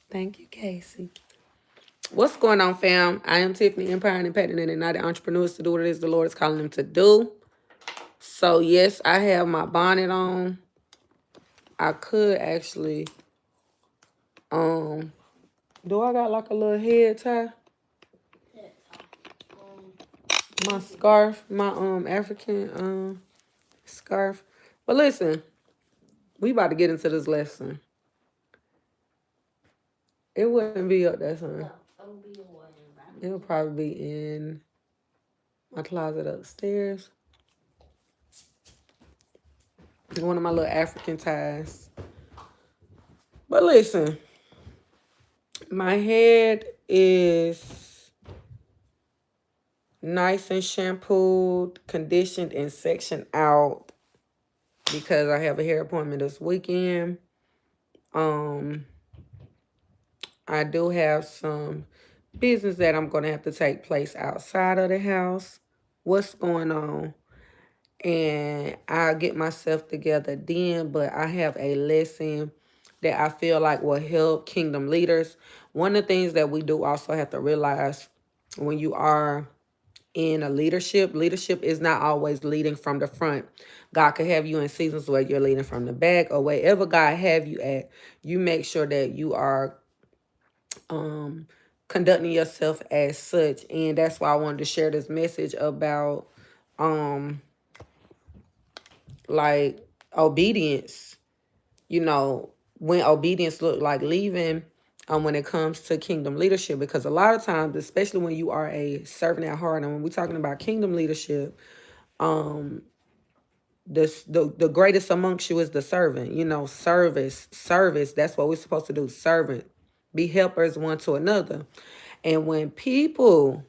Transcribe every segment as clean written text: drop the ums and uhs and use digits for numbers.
Thank you, Casey. What's going on, fam? I am Tiffany, empowering and impacting and igniting entrepreneurs to do what it is the Lord is calling them to do. So, yes, I have my bonnet on. I could actually, do I got like a little head tie? My scarf, my African scarf. But listen, we about to get into this lesson. It wouldn't be up there, son. It'll probably be in my closet upstairs. One of my little African ties. But listen, my head is nice and shampooed, conditioned, and sectioned out because I have a hair appointment this weekend. I do have some business that I'm going to have to take place outside of the house. What's going on? And I'll get myself together then, but I have a lesson that I feel like will help kingdom leaders. One of the things that we do also have to realize when you are in a leadership is not always leading from the front. God could have you in seasons where you're leading from the back, or wherever God have you at, you make sure that you are conducting yourself as such. And that's why I wanted to share this message about like obedience. You know, when obedience look like leaving, when it comes to kingdom leadership, because a lot of times, especially when you are a servant at heart, and when we're talking about kingdom leadership, the greatest amongst you is the servant. You know, service. That's what we're supposed to do. Servant, be helpers one to another. And when people,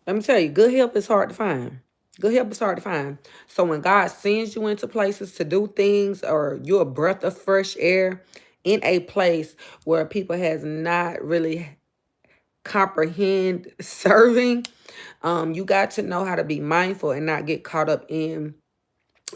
let me tell you, good help is hard to find. Good help is hard to find. So when God sends you into places to do things, or you're a breath of fresh air in a place where people has not really comprehend serving, you got to know how to be mindful and not get caught up in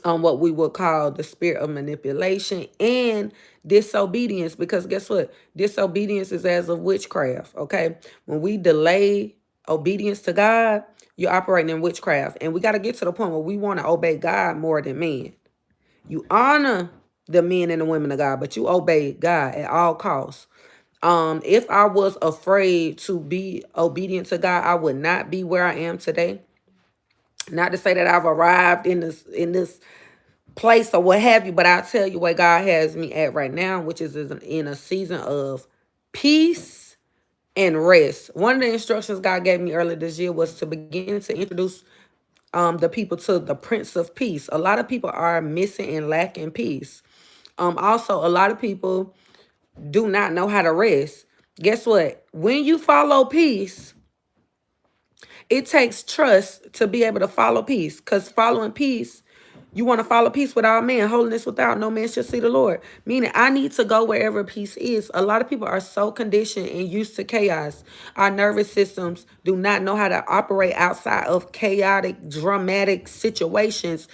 what we would call the spirit of manipulation and disobedience. Because guess what? Disobedience is as of witchcraft. Okay. When we delay obedience to God, you're operating in witchcraft. And we got to get to the point where we want to obey God more than men. You honor the men and the women of God, but you obey God at all costs. If I was afraid to be obedient to God, I would not be where I am today. Not to say that I've arrived in this place or what have you, but I'll tell you where God has me at right now, which is in a season of peace and rest. One of the instructions God gave me earlier this year was to begin to introduce the people to the Prince of Peace. A lot of people are missing and lacking peace. Also, a lot of people do not know how to rest. Guess what? When you follow peace, it takes trust to be able to follow peace, because following peace, you want to follow peace with all men, holiness without no man shall see the Lord. Meaning, I need to go wherever peace is. A lot of people are so conditioned and used to chaos. Our nervous systems do not know how to operate outside of chaotic, dramatic situations.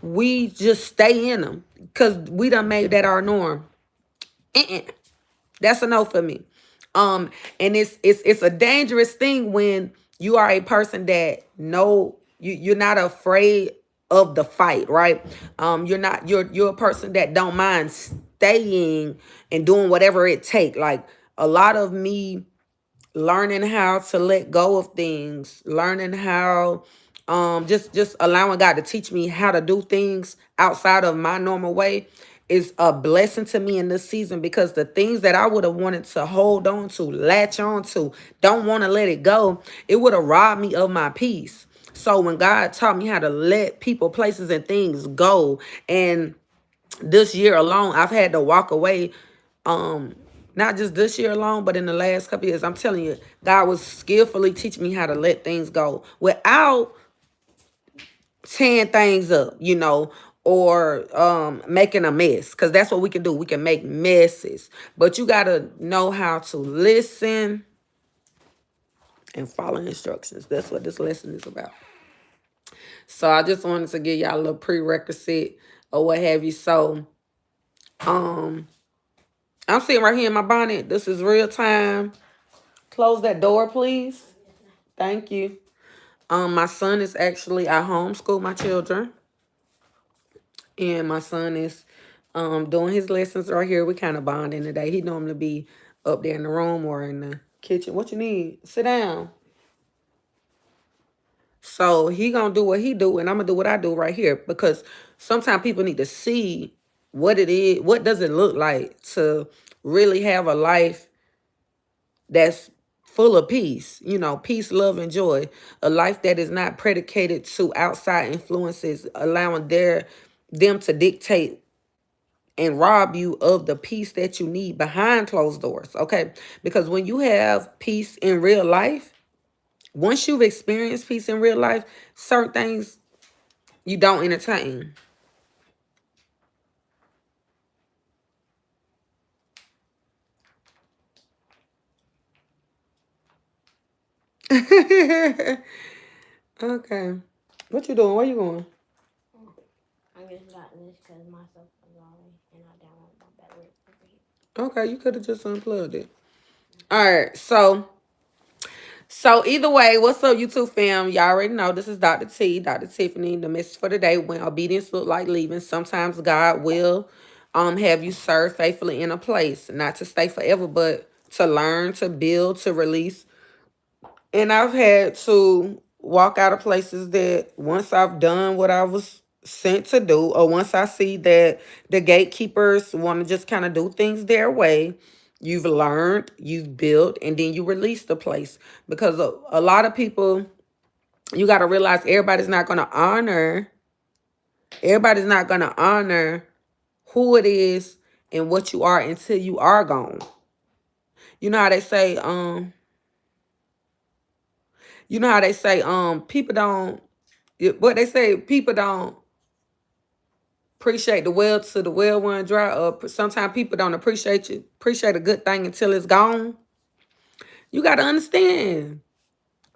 We just stay in them because we done made that our norm. Uh-uh. That's a no for me. And it's a dangerous thing when you are a person that you're not afraid of the fight, right? You're a person that don't mind staying and doing whatever it take. Like a lot of me learning how to let go of things, learning how just allowing God to teach me how to do things outside of my normal way is a blessing to me in this season, because the things that I would have wanted to hold on to, latch on to, don't want to let it go, it would have robbed me of my peace. So when God taught me how to let people, places, and things go, and this year alone, I've had to walk away. Not just this year alone, but in the last couple years, I'm telling you, God was skillfully teaching me how to let things go without tearing things up, or making a mess. Because that's what we can do. We can make messes. But you got to know how to listen and follow instructions. That's what this lesson is about. So I just wanted to give y'all a little prerequisite or what have you. So, I'm sitting right here in my bonnet. This is real time. Close that door, please. Thank you. My son is actually, I homeschool my children, and my son is doing his lessons right here. We kind of bonding today. He normally be up there in the room or in the kitchen. What you need? Sit down. So he gonna do what he do, and I'm gonna do what I do right here, because sometimes people need to see what it is. What does it look like to really have a life that's full of peace, peace, love, and joy. A life that is not predicated to outside influences, allowing them to dictate and rob you of the peace that you need behind closed doors. Okay. Because when you have peace in real life, once you've experienced peace in real life, certain things you don't entertain. Okay. What you doing? Where you going? I just got this because my stuff was already and I downloaded my battery over here. Okay, you could have just unplugged it. All right, so either way, what's up, YouTube fam? Y'all already know this is Dr. T, Dr. Tiffany. The message for today: when obedience look like leaving, sometimes God will have you serve faithfully in a place, not to stay forever, but to learn, to build, to release. And I've had to walk out of places that once I've done what I was sent to do, or once I see that the gatekeepers want to just kind of do things their way, you've learned, you've built, and then you release the place. Because a lot of people, you got to realize everybody's not going to honor who it is and what you are until you are gone. You know how they say, people don't, what they say, people don't appreciate the well to the well run dry. Or sometimes people don't appreciate a good thing until it's gone. You got to understand,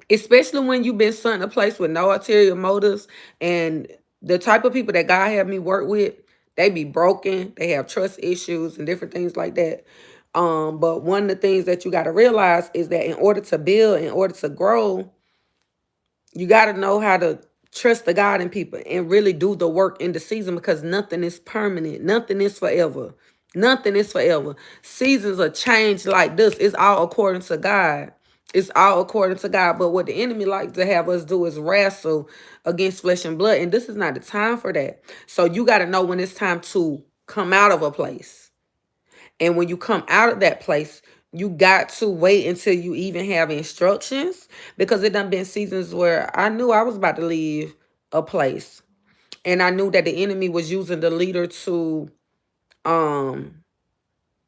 especially when you've been sent a place with no ulterior motives, and the type of people that God had me work with, they be broken, they have trust issues and different things like that. But one of the things that you got to realize is that in order to build, in order to grow, you got to know how to trust the God in people and really do the work in the season, because nothing is permanent. Nothing is forever. Nothing is forever. Seasons are changed like this. It's all according to God. It's all according to God. But what the enemy likes to have us do is wrestle against flesh and blood. And this is not the time for that. So you got to know when it's time to come out of a place. And when you come out of that place, you got to wait until you even have instructions, because it done been seasons where I knew I was about to leave a place, and I knew that the enemy was using the leader to um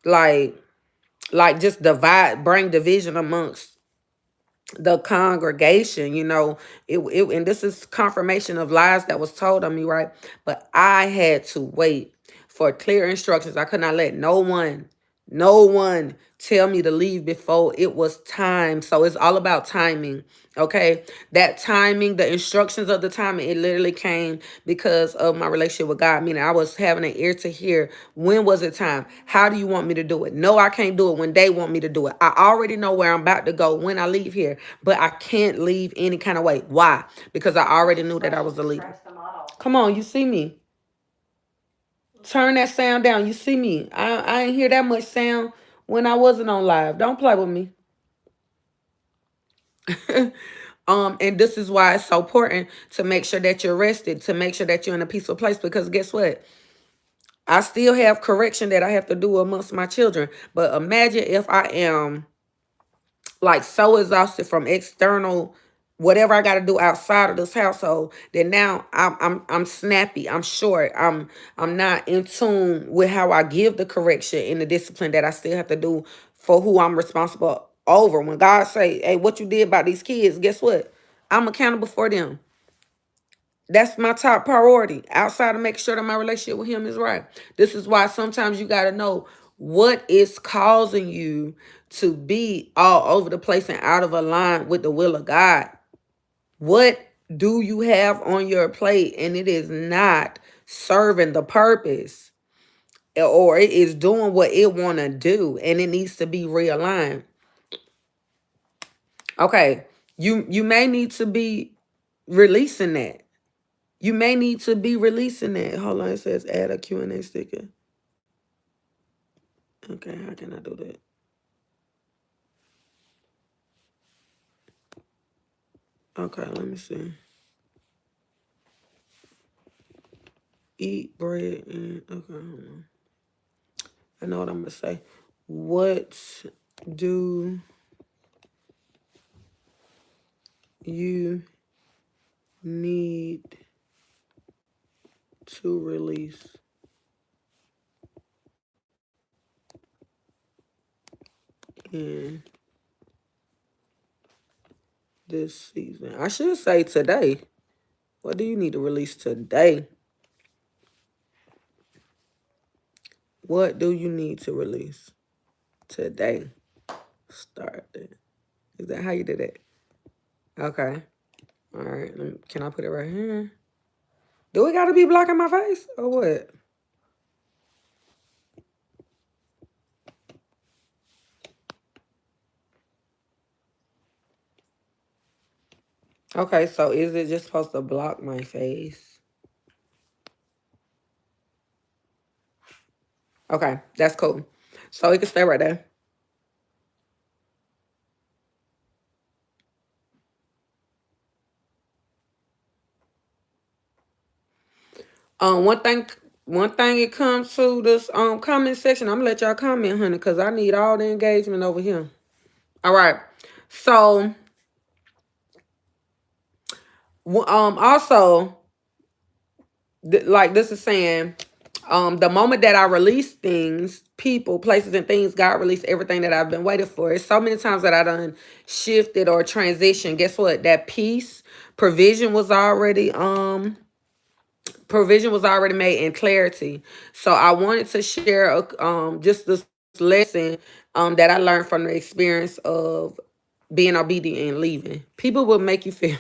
like just bring division amongst the congregation. And this is confirmation of lies that was told on me, right? But I had to wait for clear instructions. I could not let no one tell me to leave before it was time. So it's all about timing. Okay, that timing, the instructions of the timing, it literally came because of my relationship with God. Meaning I was having an ear to hear, when was it time? How do you want me to do it? No, I can't do it when they want me to do it. I already know where I'm about to go when I leave here, but I can't leave any kind of way. Why? Because I already knew that I was the leader. Come on, you see me. Turn that sound down. You see me. I ain't hear that much sound when I wasn't on live. Don't play with me. And this is why it's so important to make sure that you're rested, to make sure that you're in a peaceful place, because guess what? I still have correction that I have to do amongst my children. But imagine if I am like so exhausted from external whatever I got to do outside of this household, then now I'm snappy, I'm short, I'm not in tune with how I give the correction and the discipline that I still have to do for who I'm responsible over. When God say, hey, what you did about these kids, guess what? I'm accountable for them. That's my top priority outside of making sure that my relationship with him is right. This is why sometimes you got to know what is causing you to be all over the place and out of line with the will of God. What do you have on your plate? And it is not serving the purpose. or it is doing what it want to do, and it needs to be realigned. Okay, you may need to be releasing that. You may need to be releasing that. Hold on, it says add a Q&A sticker. Okay, how can I do that? Okay, let me see. Eat bread and okay, hold on. I know what I'm gonna say. What do you need to release in this season? I should say today. What do you need to release today? What do you need to release today? Start that. Is that how you did it? Okay. All right. Can I put it right here? Do it got to be blocking my face or what? Okay, so is it just supposed to block my face? Okay, that's cool. So it can stay right there. One thing, it comes to this comment section. I'm gonna let y'all comment, honey, because I need all the engagement over here. All right. So also, like this is saying, the moment that I release things, people, places, and things, God released everything that I've been waiting for. It's so many times that I done shifted or transitioned. Guess what? That peace, provision was already made in clarity. So I wanted to share just this lesson that I learned from the experience of being obedient and leaving. People will make you feel.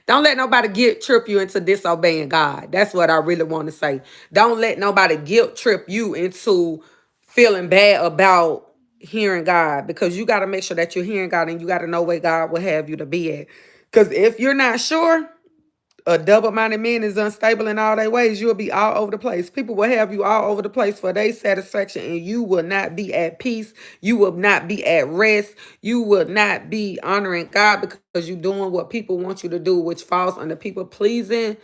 Don't let nobody guilt trip you into disobeying God. That's what I really want to say. Don't let nobody guilt trip you into feeling bad about hearing God, because you got to make sure that you're hearing God, and you got to know where God will have you to be at. Because if you're not sure, a double-minded man is unstable in all their ways. You'll be all over the place. People will have you all over the place for their satisfaction, and you will not be at peace. You will not be at rest. You will not be honoring God because you're doing what people want you to do, which falls under people pleasing,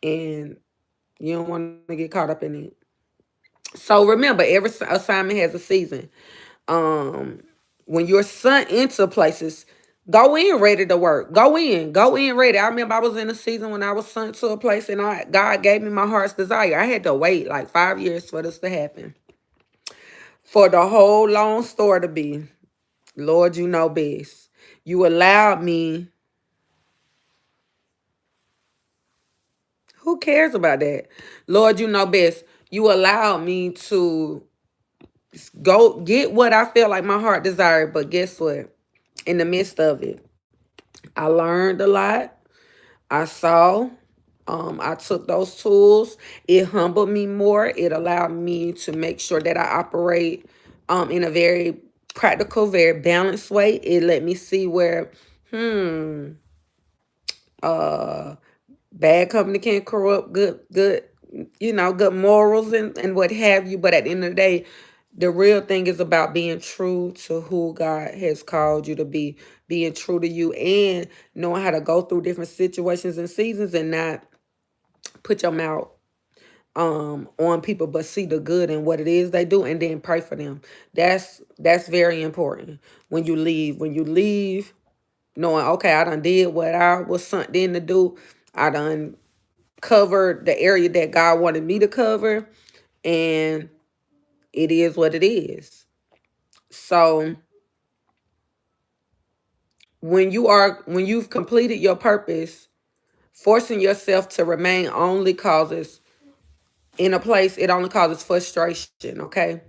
and you don't want to get caught up in it. So remember, every assignment has a season. Um, when you're sent into places, go in ready to work. Go in ready. I remember I was in a season when I was sent to a place, and God gave me my heart's desire. I had to wait like 5 years for this to happen. For the whole long story to be, Lord, you know best. You allowed me. Who cares about that? Lord, you know best. You allowed me to go get what I felt like my heart desired. But guess what? In the midst of it, I learned a lot. I saw. I took those tools. It humbled me more. It allowed me to make sure that I operate in a very practical, very balanced way. It let me see where, uh, bad company can corrupt good morals and what have you. But at the end of the day, the real thing is about being true to who God has called you to be, being true to you, and knowing how to go through different situations and seasons and not put your mouth on people, but see the good in what it is they do, and then pray for them. That's very important when you leave. When you leave, knowing, okay, I done did what I was sent in to do. I done covered the area that God wanted me to cover, and it is what it is. So when you've completed your purpose, forcing yourself to remain only causes in a place, it only causes frustration. Okay,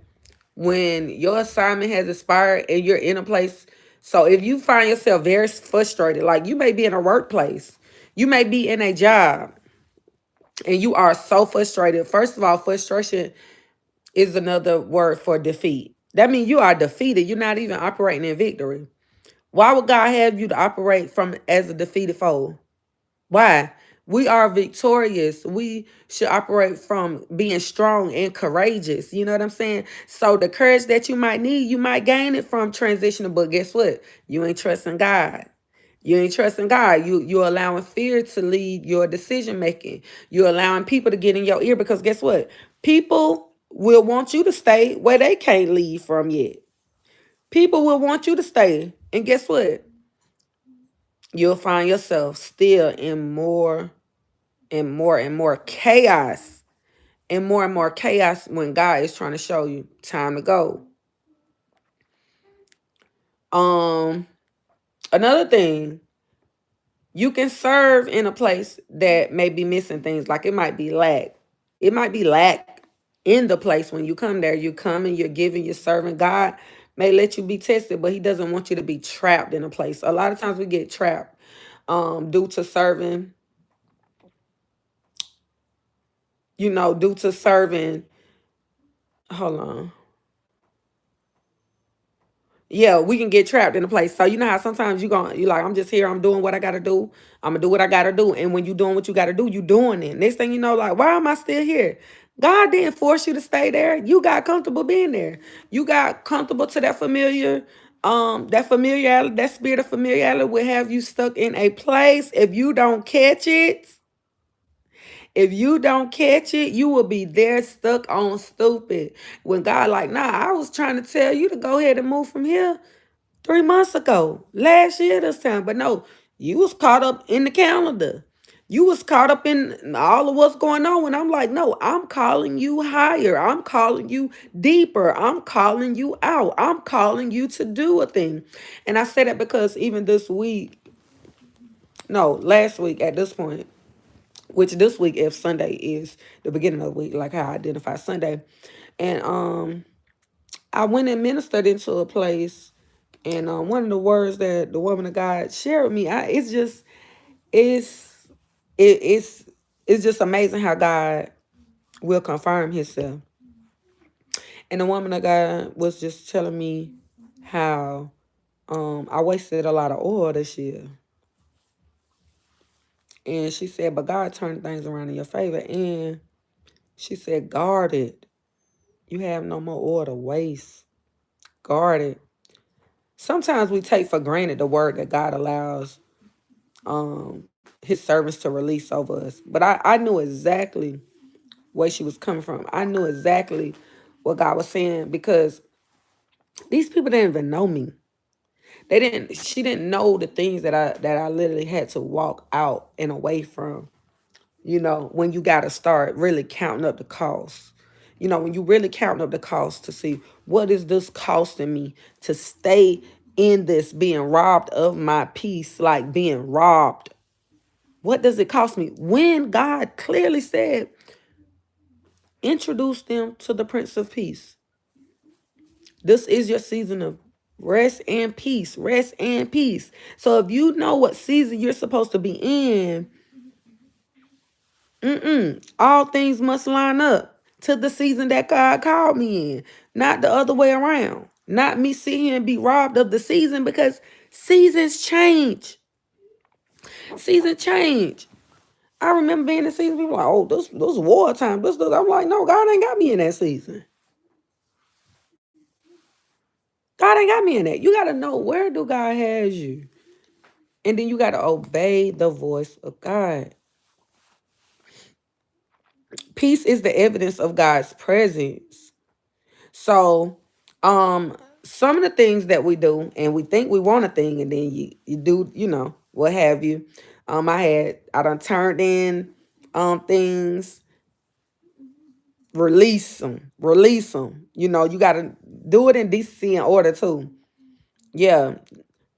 when your assignment has expired and you're in a place, so if you find yourself very frustrated, like you may be in a workplace, you may be in a job, and you are so frustrated. First of all, frustration is another word for defeat. That means you are defeated. You're not even operating in victory. Why would God have you to operate from as a defeated foe? Why? We are victorious. We should operate from being strong and courageous. You know what I'm saying? So the courage that you might need, you might gain it from transitioning. But guess what? You ain't trusting God. You ain't trusting God. You're allowing fear to lead your decision making. You're allowing people to get in your ear because guess what? People will want you to stay where they can't leave from yet. People will want you to stay. And guess what? You'll find yourself still in more and more and more chaos and more chaos when God is trying to show you time to go. Um, Another thing, you can serve in a place that may be missing things, like it might be lack. It might be lack in the place when you come there. You come and you're giving, you're serving. God may let you be tested, but He doesn't want you to be trapped in a place. A lot of times we get trapped due to serving, due to serving. Hold on. Yeah, we can get trapped in a place. So you know how sometimes you like, I'm just here, I'm doing what I gotta do. I'm gonna do what I gotta do. And when you doing what you gotta do, you doing it. Next thing you know, like, why am I still here? God didn't force you to stay there. You got comfortable being there. You got comfortable to that that familiarity, that spirit of familiarity will have you stuck in a place. If you don't catch it, you will be there stuck on stupid. When God like, nah, I was trying to tell you to go ahead and move from here 3 months ago, last year this time. But no, you was caught up in the calendar. You was caught up in all of what's going on. And I'm like, no, I'm calling you higher. I'm calling you deeper. I'm calling you out. I'm calling you to do a thing. And I say that because even this week, no, last week at this point, which this week, if Sunday is the beginning of the week, like how I identify Sunday. And I went and ministered into a place, and one of the words that the woman of God shared with me, it's it, it's it's just amazing how God will confirm Himself. And the woman of God was just telling me how I wasted a lot of oil this year, and she said, but God turned things around in your favor, and she said, guard it. You have no more oil to waste. Guard it. Sometimes we take for granted the word that God allows His servants to release over us. But I knew exactly where she was coming from. I knew exactly what God was saying because these people didn't even know me. She didn't know the things that I literally had to walk out and away from. When you gotta start really counting up the costs. When you really counting up the cost to see what is this costing me to stay in this, being robbed of my peace, like being robbed. What does it cost me? When God clearly said, introduce them to the Prince of Peace. This is your season of rest and peace, rest and peace. So if you know what season you're supposed to be in, all things must line up to the season that God called me in, not the other way around. Not me sit here and be robbed of the season because seasons change. Seasons change. I remember being in the season, people like, oh, this war time. I'm like, no, God ain't got me in that season. God ain't got me in that. You got to know where do God has you. And then you got to obey the voice of God. Peace is the evidence of God's presence. So, some of the things that we do, and we think we want a thing, and then you do, what have you. I done turned in things, release them. You gotta do it in decency and order too. Yeah.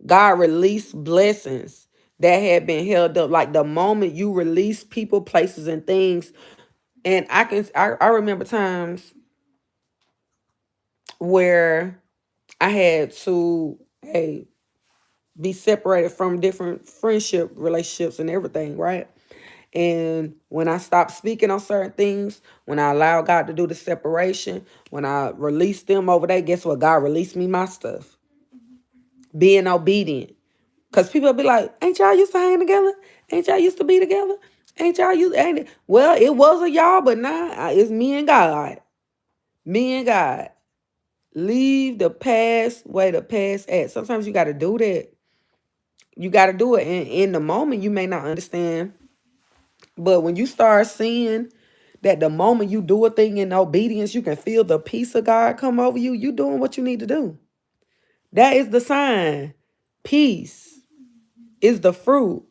God released blessings that had been held up. Like the moment you release people, places, and things. And I remember times where I had to, be separated from different friendship relationships and everything, right? And when I stop speaking on certain things, when I allow God to do the separation, when I release them over there, guess what? God released me my stuff. Being obedient. Because people be like, ain't y'all used to hang together? Ain't y'all used to be together? Ain't y'all used ain't it? Well, it was a y'all, but now it's me and God. Me and God. Leave the past where the past at. Sometimes you gotta do that. You gotta do it. And in the moment you may not understand. But when you start seeing that the moment you do a thing in obedience, you can feel the peace of God come over you, you doing what you need to do. That is the sign. Peace is the fruit.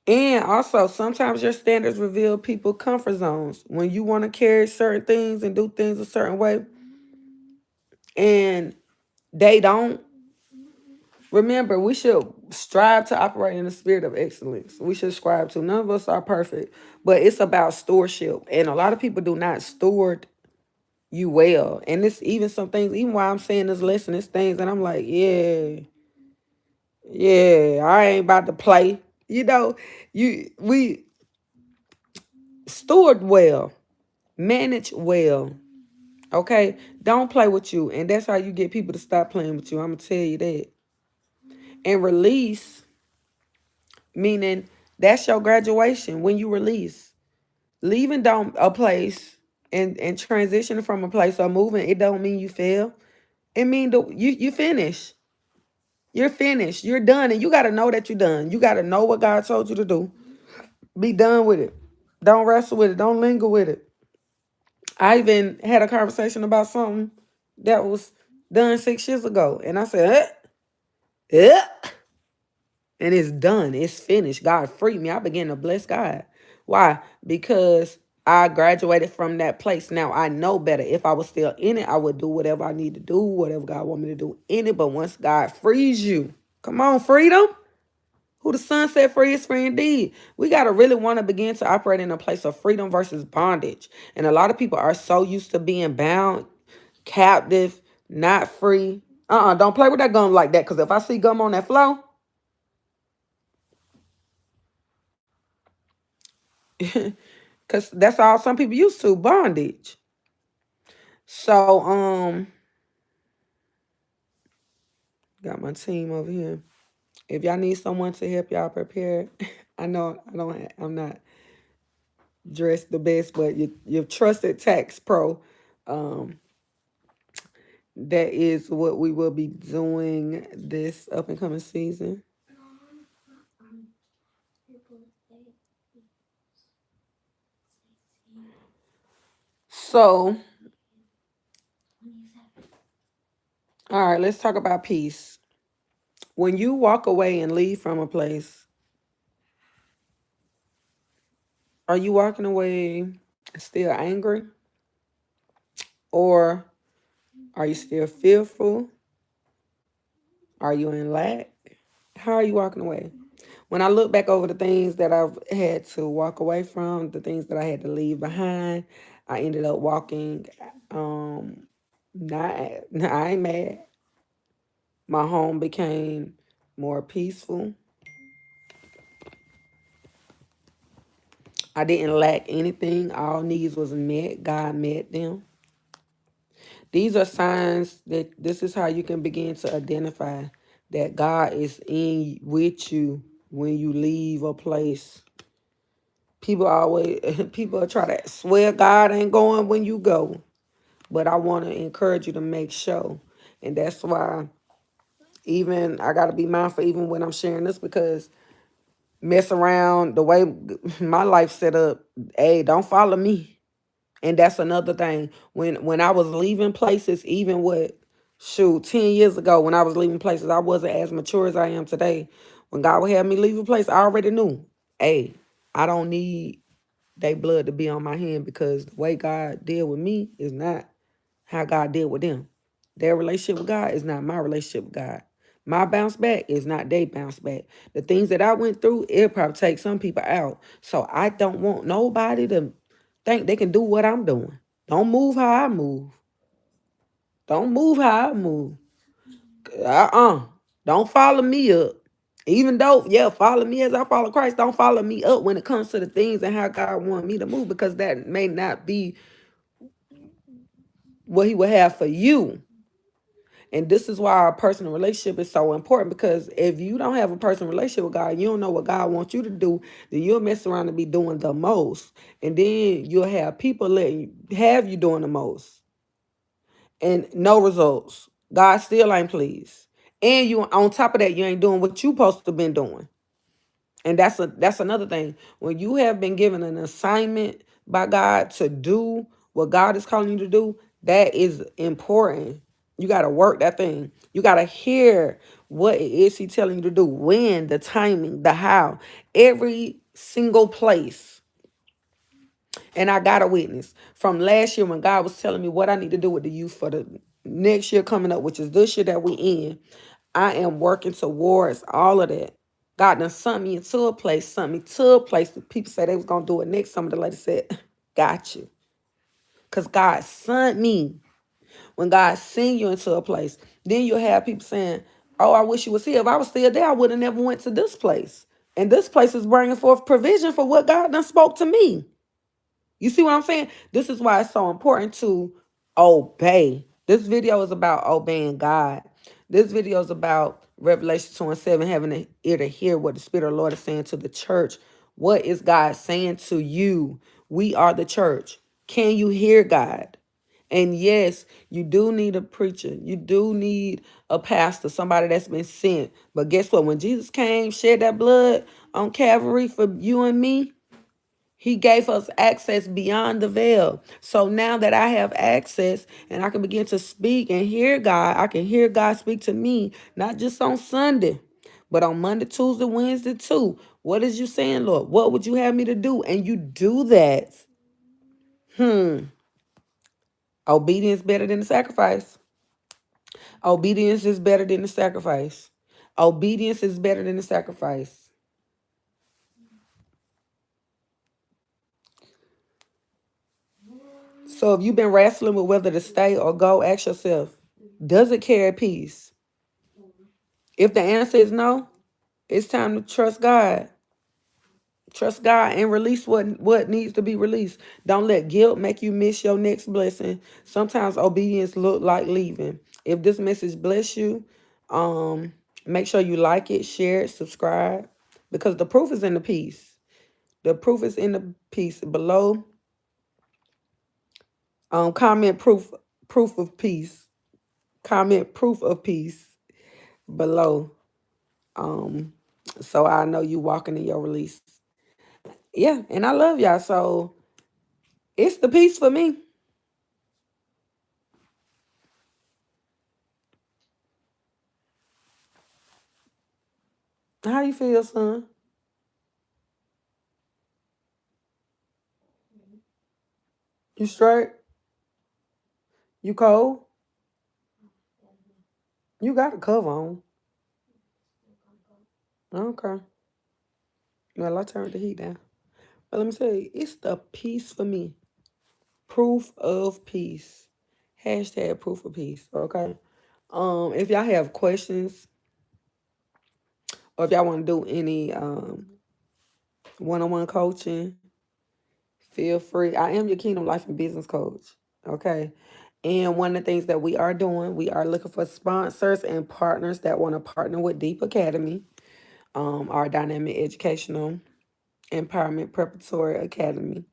And also, sometimes your standards reveal people comfort zones. When you want to carry certain things and do things a certain way, and they don't, remember, we should strive to operate in the spirit of excellence. We should strive to. None of us are perfect, but it's about stewardship. And a lot of people do not steward you well. And it's even some things, even while I'm saying this lesson, it's things that I'm like, yeah, I ain't about to play. We steward well, manage well. Okay? Don't play with you. And that's how you get people to stop playing with you. I'm gonna tell you that. And release, meaning that's your graduation when you release. Leaving down a place and transitioning from a place or moving, it don't mean you fail. It mean you finish. You're finished. You're done. And you gotta know that you're done. You gotta know what God told you to do. Be done with it. Don't wrestle with it. Don't linger with it. I even had a conversation about something that was done 6 years ago. And I said, and it's done. It's finished. God freed me. I began to bless God. Why? Because I graduated from that place. Now I know better. If I was still in it, I would do whatever I need to do, whatever God want me to do in it. But once God frees you, come on, freedom. Who the Son set free is free indeed. We got to really want to begin to operate in a place of freedom versus bondage. And a lot of people are so used to being bound, captive, not free. Don't play with that gum like that. Because if I see gum on that floor, because that's all some people used to, bondage. So, got my team over here. If y'all need someone to help y'all prepare, I know I'm not dressed the best, but your trusted tax pro, um, that is what we will be doing this up and coming season. So, all right, let's talk about peace. When you walk away and leave from a place, are you walking away still angry? Or are you still fearful? Are you in lack? How are you walking away? When I look back over the things that I've had to walk away from, the things that I had to leave behind, I ended up walking. Not, I ain't mad. My home became more peaceful. I didn't lack anything. All needs was met. God met them. These are signs that this is how you can begin to identify that God is in with you when you leave a place. People always people try to swear God ain't going when you go. But I want to encourage you to make sure. And that's why even I gotta be mindful even when I'm sharing this because mess around the way my life set up, hey, don't follow me. And that's another thing. When I was leaving places, even with 10 years ago, when I was leaving places, I wasn't as mature as I am today. When God would have me leave a place, I already knew, hey, I don't need their blood to be on my hand because the way God deal with me is not how God deal with them. Their relationship with God is not my relationship with God. My bounce back is not they bounce back. The things that I went through, it probably take some people out. So I don't want nobody to think they can do what I'm doing. Don't move how I move. Don't move how I move. Uh-uh. Don't follow me up. Even though, yeah, follow me as I follow Christ. Don't follow me up when it comes to the things and how God want me to move, because that may not be what he would have for you. And this is why our personal relationship is so important, because if you don't have a personal relationship with God, you don't know what God wants you to do, then you'll mess around and be doing the most. And then you'll have people letting you have you doing the most and no results. God still ain't pleased. And you on top of that, you ain't doing what you supposed to been doing. And that's another thing. When you have been given an assignment by God to do what God is calling you to do, that is important. You got to work that thing. You got to hear what it is He telling you to do, when, the timing, the how, every single place. And I got a witness from last year when God was telling me what I need to do with the youth for the next year coming up, which is this year that we in. I am working towards all of that. God done sent me into a place, sent me to a place that people say they was going to do it next. Some of the ladies said, got you. Because God sent me. When God send you into a place, then you'll have people saying, oh, I wish you was here. If I was still there, I would have never went to this place. And this place is bringing forth provision for what God done spoke to me. You see what I'm saying? This is why it's so important to obey. This video is about obeying God. This video is about Revelation 2 and 7, having an ear to hear what the Spirit of the Lord is saying to the church. What is God saying to you? We are the church. Can you hear God? And yes, you do need a preacher. You do need a pastor, somebody that's been sent. But guess what? When Jesus came, shed that blood on Calvary for you and me, He gave us access beyond the veil. So now that I have access and I can begin to speak and hear God, I can hear God speak to me, not just on Sunday, but on Monday, Tuesday, Wednesday too. What is you saying, Lord? What would you have me to do? And you do that. Obedience better than the sacrifice. Obedience is better than the sacrifice. Obedience is better than the sacrifice. So if you've been wrestling with whether to stay or go, ask yourself, does it carry peace? If the answer is no, it's time to trust God. Trust God and release what needs to be released. Don't let guilt make you miss your next blessing. Sometimes obedience look like leaving. If this message bless you, make sure you like it, share it, subscribe, because the proof is in the piece. The proof is in the piece below. Comment proof of peace. Comment proof of peace below. Um, so I know you walking in your release. Yeah, and I love y'all. So it's the peace for me. How you feel, son? You straight? You cold? You got a cover on. Okay. Well, I turned the heat down. But let me tell you, it's the peace for me. Proof of peace. Hashtag proof of peace. Okay. If y'all have questions or if y'all want to do any one-on-one coaching, feel free. I am your Kingdom Life and Business Coach. Okay. And one of the things that we are doing, we are looking for sponsors and partners that want to partner with Deep Academy, our dynamic educational empowerment preparatory academy,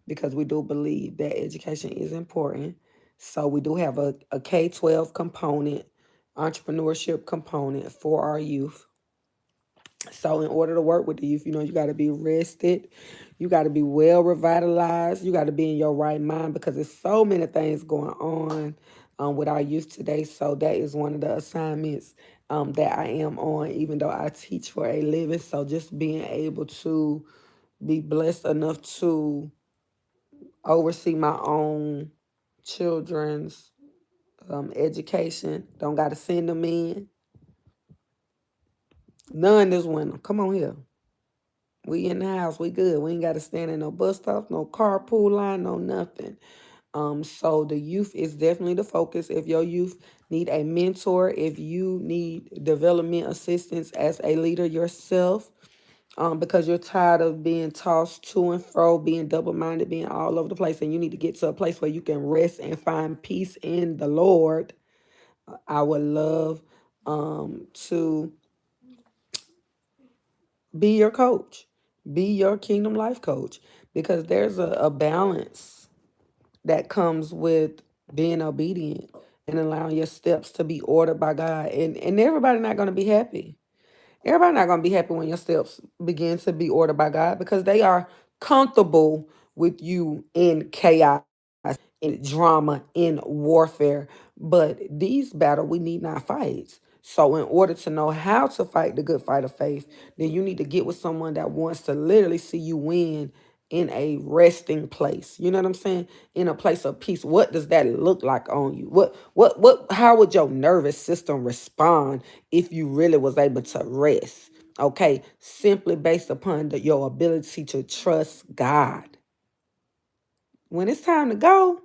because we do believe that education is important. So we do have a K-12 component, entrepreneurship component for our youth. So in order to work with the youth, you got to be rested. You got to be well revitalized. You got to be in your right mind, because there's so many things going on with our youth today. So that is one of the assignments that I am on, even though I teach for a living. So just being able to be blessed enough to oversee my own children's education. Don't got to send them in. None this winter. Come on here. We in the house. We good. We ain't got to stand in no bus stop, no carpool line, no nothing. So the youth is definitely the focus. If your youth need a mentor, if you need development assistance as a leader yourself, because you're tired of being tossed to and fro, being double minded, being all over the place, and you need to get to a place where you can rest and find peace in the Lord, I would love to be your coach, be your kingdom life coach, because there's a balance that comes with being obedient and allowing your steps to be ordered by God. And everybody not going to be happy. Everybody not going to be happy when your steps begin to be ordered by God, because they are comfortable with you in chaos, in drama, in warfare. But these battles we need not fight. So in order to know how to fight the good fight of faith, then you need to get with someone that wants to literally see you win in a resting place. You know what I'm saying? In a place of peace. What does that look like on you? What how would your nervous system respond if you really was able to rest? Okay, simply based upon your ability to trust God. When it's time to go,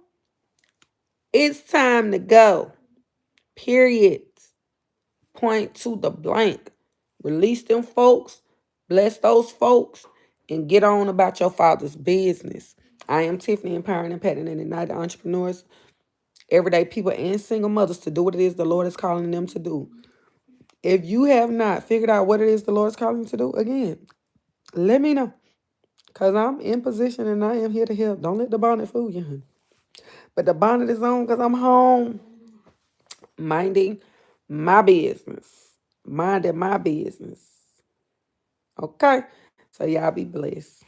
it's time to go. Period. Point to the blank. Release them folks, bless those folks, and get on about your father's business. I am Tiffany, empowering and impacting and igniting entrepreneurs, everyday people, and single mothers to do what it is the Lord is calling them to do. If you have not figured out what it is the Lord is calling you to do, again, let me know. Because I'm in position and I am here to help. Don't let the bonnet fool you, honey. But the bonnet is on because I'm home minding my business. Minding my business. Okay? So y'all be blessed.